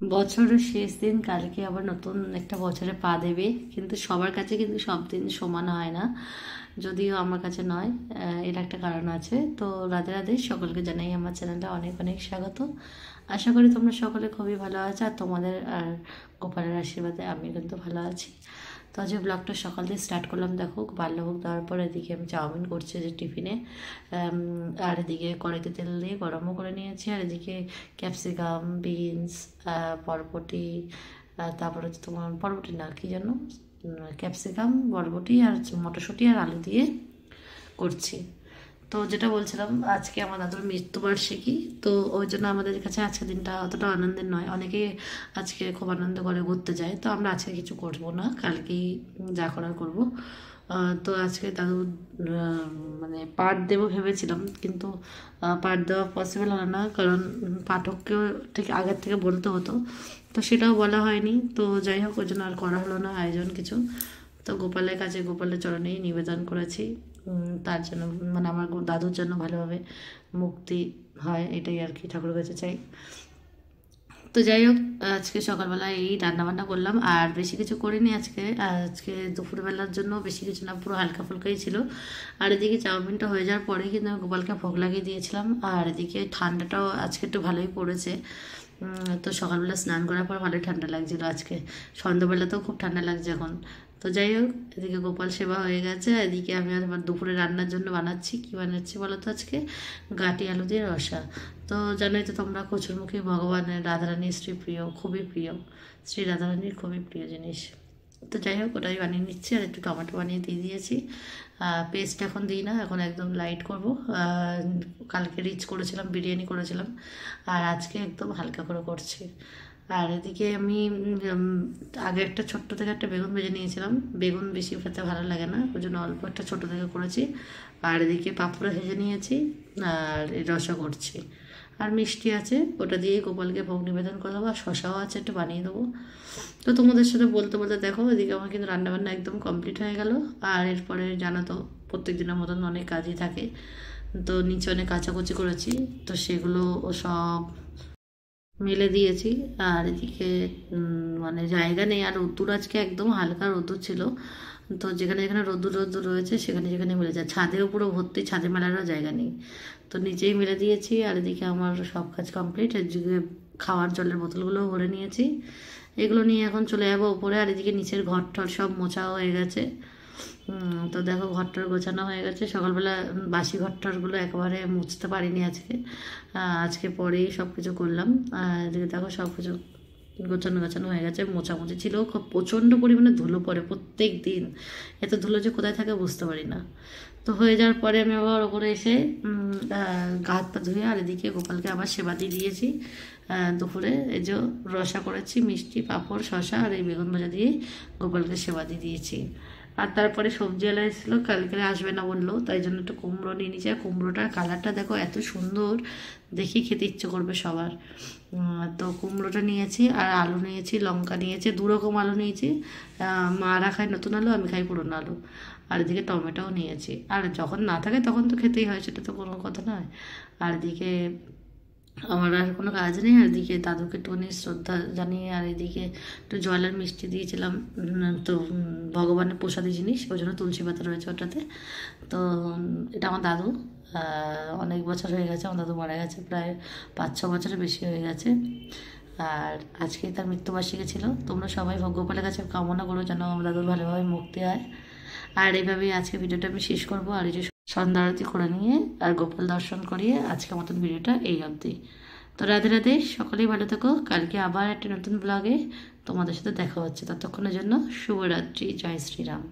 বছরের শেষ দিন কালকে আবার নতুন একটা বছরে পা দেবে, কিন্তু সবার কাছে কিন্তু সব দিন সমান হয় না, যদিও আমার কাছে নয়। এর একটা কারণ আছে। তো রাধে রাধে, সকলকে জানাই আমার চ্যানেলে অনেক অনেক স্বাগত। আশা করি তোমরা সকলে খুবই ভালো আছো, আর তোমাদের আর গোপালের আশীর্বাদে আমি কিন্তু ভালো আছি। তো আজ ব্লগটা সকাল দিয়ে স্টার্ট করলাম। দেখো, বাল্যভোগ দেওয়ার পর এদিকে আমি চাউমিন করছি যে টিফিনে, আর এদিকে কড়াইতে তেল দিয়ে গরমও করে নিয়েছি, আর এদিকে ক্যাপসিকাম, বিনস, বরবটি, তারপর হচ্ছে তোমার বরবটি না কি যেন, ক্যাপসিকাম, বরবটি আর মটরশুঁটি আর আলু দিয়ে করছি। তো যেটা বলছিলাম, আজকে আমার দাদুর মৃত্যুবার্ষিকী, তো ওই জন্য আমাদের কাছে আজকে দিনটা অতটা আনন্দের নয়। অনেকে আজকে খুব আনন্দ করে ঘুরতে যায়, তো আমরা আজকে কিছু করবো না, কালকেই যা করার করবো। তো আজকে দাদু মানে পাঠ দেবো ভেবেছিলাম, কিন্তু পাঠ দেওয়া পসিবল হলো না, কারণ পাঠককেও ঠিক আগের থেকে বলতে হতো, তো সেটাও বলা হয়নি। তো যাই হোক, ওই জন্য আর করা হলো না আয়োজন কিছু। তো গোপালের কাছে, গোপালের চরণেই নিবেদন করেছি, তার জন্য মানে আমার দাদুর জন্য ভালোভাবে মুক্তি হয়, এটাই আর কি ঠাকুরের কাছে চাই। তো যাই হোক, আজকে সকালবেলা এই রান্নাবান্না করলাম, আর বেশি কিছু করিনি আজকে। আজকে দুপুরবেলার জন্য বেশি কিছু না, পুরো হালকা ফুলকাই ছিল। আর এদিকে চাউমিনটা হয়ে যাওয়ার পরে কিন্তু আমি গোপালকে ভোগ লাগিয়ে দিয়েছিলাম। আর এদিকে ঠান্ডাটাও আজকে একটু ভালোই পড়েছে। তো সকালবেলা স্নান করার পর ভালোই ঠান্ডা লাগছিল আজকে। সন্ধ্যাবেলাতেও খুব ঠান্ডা লাগছে এখন। তো যাই হোক, এদিকে গোপাল সেবা হয়ে গেছে, এদিকে আমি আবার দুপুরে রান্নার জন্য বানাচ্ছি। কী বানাচ্ছি বলো তো? আজকে গাটি আলু দিয়ে রসা। তো জানোই তো তোমরা, কচুরমুখী ভগবানের রাধারানীর প্রিয়, খুবই প্রিয়, শ্রী রাধারানীর খুবই প্রিয় জিনিস। তো যাই হোক, ওটাই বানিয়ে নিচ্ছি, আর একটু টমেটো বানিয়ে দিয়ে দিয়েছি। পেস্ট এখন দিই না, এখন একদম লাইট করবো। কালকে রিচ করেছিলাম, বিরিয়ানি করেছিলাম, আর আজকে একদম হালকা করে করছি। আর এদিকে আমি আগে একটা ছোট্ট থেকে একটা বেগুন ভেজে নিয়েছিলাম। বেগুন বেশি খেতে ভালো লাগে না, ওই জন্য অল্প একটা ছোটো থেকে করেছি। আর এদিকে পাঁপড় ভেজে নিয়েছি, আর রসা করছি। আর মিষ্টি আছে, ওটা দিয়েই গোপালকে ভোগ নিবেদন করে দেবো। আর শশাও আছে, একটু বানিয়ে দেবো। তো তোমাদের সাথে বলতে বলতে দেখো, এদিকে আমার কিন্তু রান্নাবান্না একদম কমপ্লিট হয়ে গেল। আর এরপরে জানো তো, প্রত্যেক দিনের মতন অনেক কাজই থাকে। তো নিচে অনেক কাচাকুচি করেছি, তো সেগুলো সব মেলে দিয়েছি। আর এদিকে মানে জায়গা নেই, আর রোদ্দুর আজকে একদম হালকা রোদ্দুর ছিল। তো যেখানে যেখানে রোদ্দুর রোদ্দুর রয়েছে সেখানে যেখানে মেলে যায়, ছাদেও পুরো ভর্তি, ছাদে মেলারও জায়গা নেই। তো নিচেই মেলে দিয়েছি। আর এদিকে আমার সব কাজ কমপ্লিট। এদিকে খাওয়ার জলের বোতলগুলোও ভরে নিয়েছি, এগুলো নিয়ে এখন চলে যাবো উপরে। আর এদিকে নিচের ঘর টর সব মোছাও হয়ে গেছে। তো দেখো, ঘরটার গোছানো হয়ে গেছে। সকালবেলা বাসি ঘরটারগুলো একেবারে মুছতে পারিনি আজকে, আজকে পরেই সব কিছু করলাম। আর এদিকে দেখো, সব কিছু গোছানো গোছানো হয়ে গেছে। মোছামুছি ছিল, খুব প্রচণ্ড পরিমাণে ধুলো পড়ে প্রত্যেক দিন। এত ধুলো যে কোথায় থাকে বুঝতে পারি না। তো হয়ে যাওয়ার পরে আমি আবার ওপরে এসে গা হাত পা ধুয়ে, আর এদিকে গোপালকে আবার সেবা দিয়ে দিয়েছি। দুপুরে এই যে রসা করেছি, মিষ্টি, পাঁপড়, শশা আর এই বেগুন ভাজা দিয়ে গোপালকে সেবা দিয়ে দিয়েছি। আর তারপরে সবজিওয়ালা এসেছিলো, কালকে আসবে না বললো, তাই জন্য একটু কুমড়ো নিয়ে নিয়েছি। আর কুমড়োটার কালারটা দেখো এত সুন্দর, দেখি খেতে ইচ্ছে করবে সবার। তো কুমড়োটা নিয়েছি, আর আলু নিয়েছি, লঙ্কা নিয়েছি, দুরকম আলু নিয়েছি। মারা খায় নতুন আলু, আমি খাই পুরনো আলু। আর এদিকে টমেটোও নিয়েছি। আর যখন না থাকে তখন তো খেতেই হয়, সেটা তো কোনো কথা নয়। আর এদিকে আমার আর কোনো কাজ নেই। আর এদিকে দাদুকে একটুখানি শ্রদ্ধা জানিয়ে, আর এদিকে একটু জল আর মিষ্টি দিয়েছিলাম। তো ভগবানের প্রসাদী জিনিস, ওই জন্য তুলসী পাতা রয়েছে ওটাতে। তো এটা আমার দাদু, অনেক বছর হয়ে গেছে, আমার দাদু মারা গেছে প্রায় 5-6 বছরের বেশি হয়ে গেছে। আর আজকে তার মৃত্যুবার্ষিকী ছিল। তোমরা সবাই গোপালের কাছে কামনা করো যেন আমার দাদুর ভালোভাবে মুক্তি হয়। আর এইভাবেই আজকে ভিডিওটা আমি শেষ করবো। আর এই যে সন্ধ্যা আরতি করে নিয়ে আর গোপাল দর্শন করিয়ে আজকের মতন ভিডিওটা এই অবধি। তো রাধে রাধে, সকলেই ভালো থেকো। কালকে আবার একটা নতুন ব্লগে তোমাদের সাথে দেখা হচ্ছে। ততক্ষণের জন্য শুভরাত্রি, জয় শ্রীরাম।